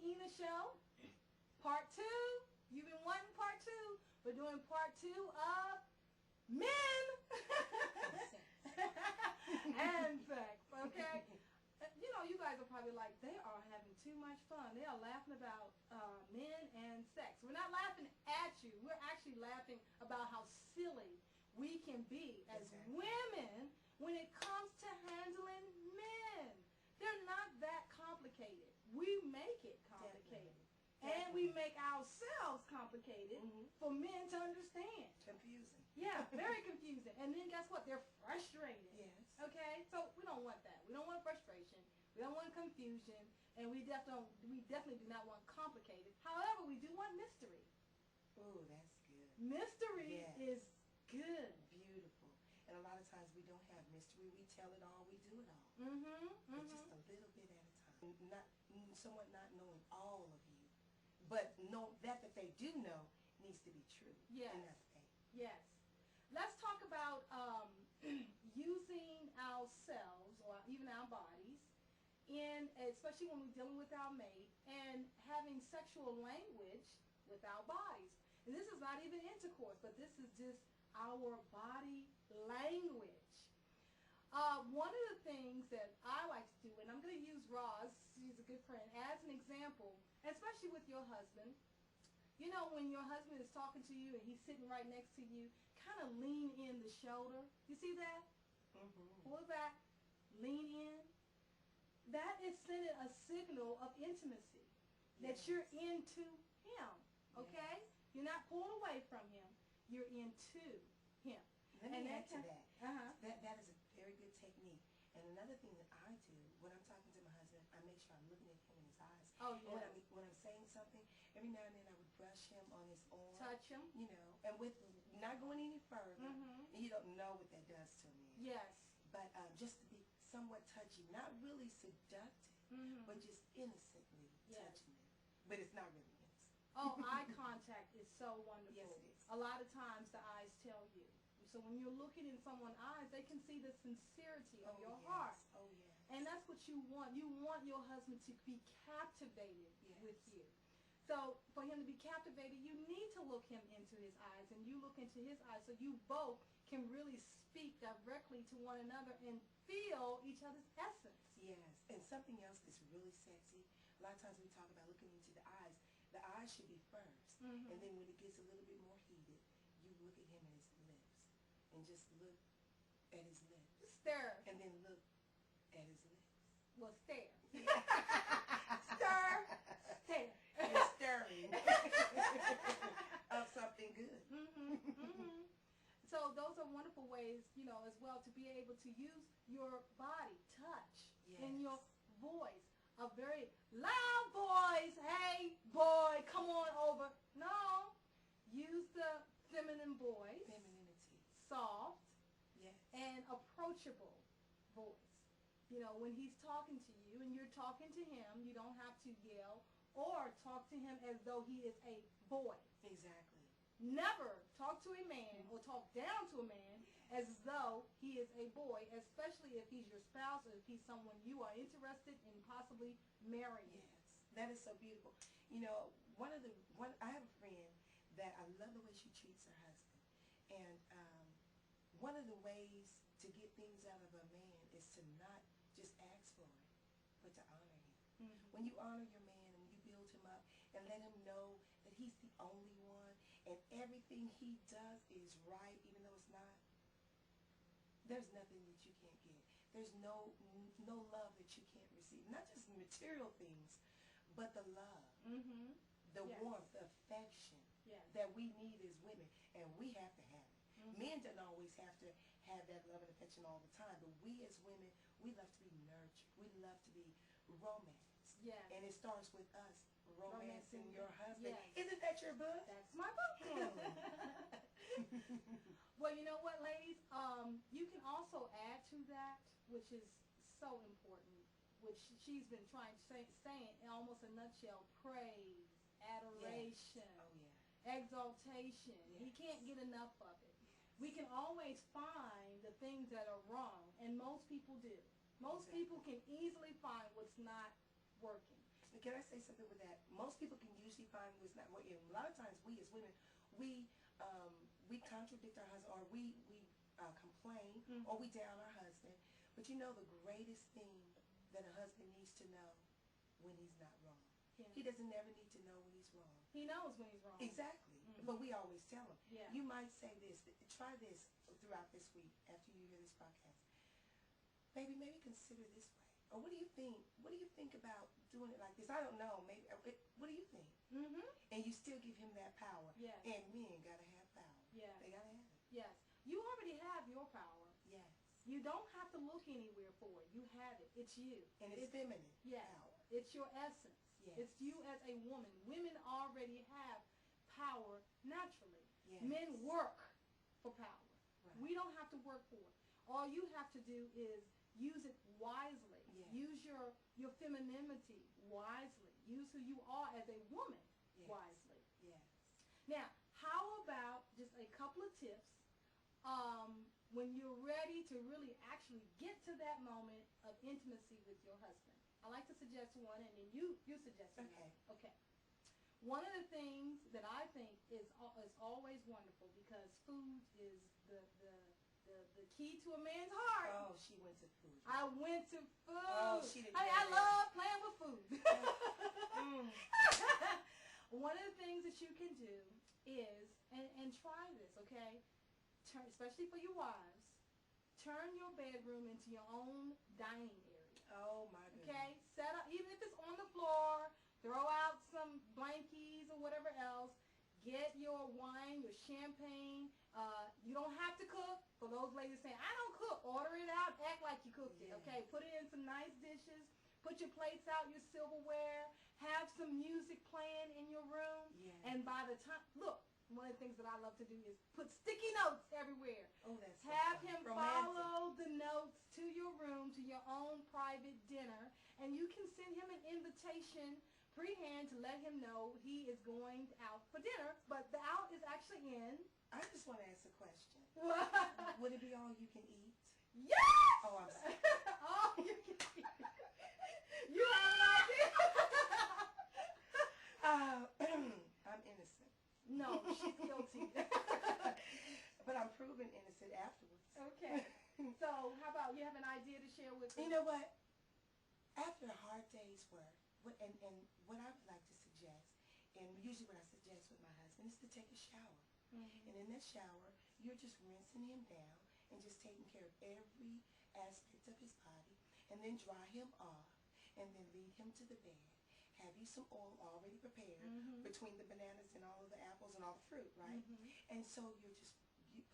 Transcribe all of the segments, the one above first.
making the show. Part 2. You've been wanting part 2. We're doing part 2 of men and sex. Okay. You know, you guys are probably like, they are having too much fun. They are laughing about men and sex. We're not laughing at you. We're actually laughing about how silly we can be as women when it comes to handling men. They're not that complicated. We make it complicated. And we make ourselves complicated for men to understand. Confusing. Yeah, very confusing. And then guess what? They're frustrated. Yes. Okay? So we don't want that. We don't want frustration. We don't want confusion. And we definitely do not want complicated. However, we do want mystery. Oh, that's good. Mystery is good. Beautiful. And a lot of times we don't have mystery. We tell it all. We do it all. But just a little bit at a time. Someone not knowing all of you. But know that they do know needs to be true. Yes. And that's it. Yes. Let's talk about using ourselves or even our bodies, especially when we're dealing with our mate, and having sexual language with our bodies. And this is not even intercourse, but this is just our body language. One of the things that I like to do, and I'm going to use Roz, she's a good friend, as an example, especially with your husband. You know, when your husband is talking to you and he's sitting right next to you, kind of lean in the shoulder. You see that? Pull it back, lean in. That is sending a signal of intimacy, that you're into him, okay? You're not pulling away from him. You're into him. Let me add to that. That is a very good technique. And another thing that I do, when I'm talking to my husband, I make sure I'm looking at him in his eyes. Oh, yes. And when I'm saying something, every now and then I would brush him on his arm. Touch him. You know, and with not going any further. And you don't know what that does to me. Yes. But just to be somewhat touchy, not really seductive, but just innocently touching him. But it's not really innocent. Oh, eye contact is so wonderful. Yes, it is. A lot of times the eyes tell you. So when you're looking in someone's eyes, they can see the sincerity of your heart. Oh, yes. And that's what you want. You want your husband to be captivated with you. So for him to be captivated, you need to look him into his eyes, and you look into his eyes, so you both can really speak directly to one another and feel each other's essence. Yes. And something else that's really sexy, a lot of times we talk about looking into the eyes should be first. And then when it gets a little bit more heated, you look at him and his lips. And just look at his lips. Stare. And then look at his lips. Well, stare. Stir. Stare. You're stirring of something good. So those are wonderful ways, you know, as well, to be able to use your body, touch, and your voice. A very loud voice. Hey, boy, come on over. No. Use the feminine voice. Femininity. Soft, yes, and approachable voice. You know, when he's talking to you and you're talking to him, you don't have to yell or talk to him as though he is a boy. Exactly. Never talk to a man or talk down to a man as though he is a boy, especially if he's your spouse or if he's someone you are interested in possibly marrying. Yes, that is so beautiful. You know, I have a friend that I love the way she treats her husband. And one of the ways to get things out of a man is to not just ask for it, but to honor him. When you honor your man and you build him up and let him know that he's the only one and everything he does is right, even though it's not, there's nothing that you can't get. There's no love that you can't receive. Not just material things, but the love, the warmth, the affection that we need as women, and we have to have it. Men don't always have to have that love and affection all the time, but we as women, we love to be nurtured. We love to be romanced. Yes. And it starts with us romancing your husband. Yes. Isn't that your book? That's my book. Well, you know what, ladies? You can also add to that, which is so important, which she's been trying to say in almost a nutshell: praise, adoration, exaltation. He can't get enough of it. We can always find the things that are wrong, and most people do. Most people can easily find what's not working. can I say something with that? Most people can usually find what's not what. A lot of times, we as women, we contradict our husband, or we complain, or we down our husband. But you know, the greatest thing that a husband needs to know when he's not wrong. Yeah. He doesn't never need to know when he's wrong. He knows when he's wrong. Exactly. But we always tell him. Yeah. You might say this. Try this throughout this week after you hear this podcast. Baby, maybe consider this way. Or what do you think? What do you think about doing it like this? I don't know. Maybe. What do you think? And you still give him that power. Yes. And men gotta have power. Yes. They gotta have it. Yes. You already have your power. Yes. You don't have to look anywhere for it. You have it. It's you. And it's feminine power. It's your essence. Yes. It's you as a woman. Women already have power naturally. Yes. Men work for power. Right. We don't have to work for it. All you have to do is use it wisely. Yes. Use your femininity wisely. Use who you are as a woman wisely. Yes. Now, how about just a couple of tips when you're ready to really actually get to that moment of intimacy with your husband? I like to suggest one, and then you suggest one. Okay. One of the things that I think is always wonderful, because food is the key to a man's heart. Oh, she went to food. I went to food. Oh, she didn't. I love playing with food. One of the things that you can do is, and try this, okay? Especially for your wives, turn your bedroom into your own dining area. Oh my goodness. Okay? Set up, even if it's on the floor, throw out some blankies or whatever else. Get your wine, your champagne. You don't have to cook. For those ladies saying, I don't cook, order it out, act like you cooked it. Okay? Put it in some nice dishes. Put your plates out, your silverware. Have some music playing in your room. And by the time, look, one of the things that I love to do is put sticky notes everywhere. Oh, that's so Have fun. him Romantic. follow the notes to your room, to your own private dinner, and you can send him an invitation pre-hand to let him know he is going out for dinner, but the out is actually in. I just want to ask a question. What? Would it be all you can eat? Yes! Oh, I'm sorry. All you can eat. You have an idea? I'm innocent. No, she's guilty. But I'm proven innocent afterwards. Okay. So, how about you have an idea to share with us? You know what? After a hard day's work, what I would like to suggest, and usually what I suggest with my husband, is to take a shower. And in that shower, you're just rinsing him down and just taking care of every aspect of his body, and then dry him off, and then lead him to the bed. Have you some oil already prepared between the bananas and all of the apples and all the fruit, right? And so you're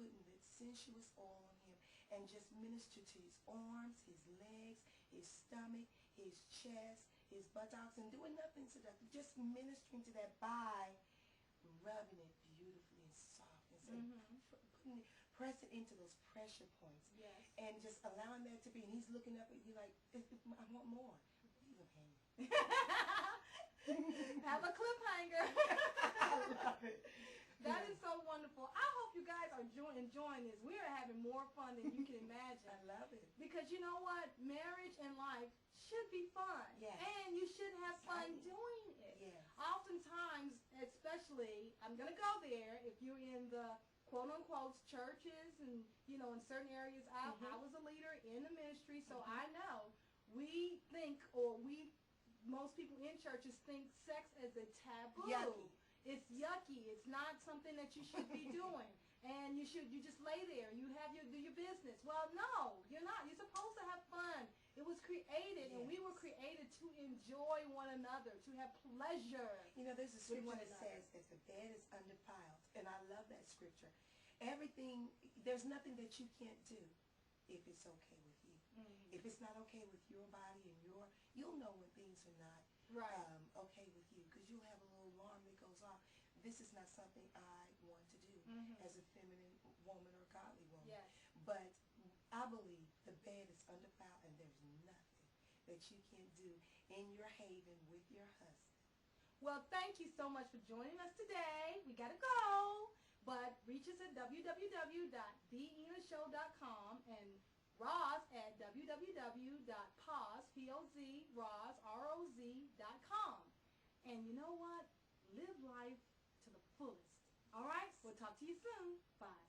putting the sensuous oil on him and just minister to his arms, his legs, his stomach, his chest, his buttocks, and doing nothing seductive, just ministering to that by rubbing it beautifully and soft, and press it into those pressure points, and just allowing that to be. And he's looking up at you like, I want more. Leave him hanging. Have a cliffhanger. I love it. That is so wonderful. I hope you guys are enjoying this. We are having more fun than you can imagine. I love it. Because you know what? Marriage and life should be fun. Yes. And you should have fun doing it. Yes. Oftentimes, especially, I'm going to go there, if you're in the quote-unquote churches and, you know, in certain areas. I was a leader in the ministry, so I know we think, or most people in churches think sex is a taboo. Yucky. It's yucky. It's not something that you should be doing. And you just lay there. You do your business. Well, no, you're not. You're supposed to have fun. It was created, and we were created to enjoy one another, to have pleasure. You know, there's a scripture one that another. says that the bed is undefiled, and I love that scripture. Everything, there's nothing that you can't do if it's okay with you. If it's not okay with your body and you'll know when things are not okay with you, because you'll have a little alarm that goes off. This is not something I want to do as a feminine woman or godly woman. Yes. But I believe the bed is undefiled, and there's nothing that you can't do in your haven with your husband. Well, thank you so much for joining us today. We got to go. But reach us at www.theenashow.com and Roz at www.pozroz.com. soon. Bye.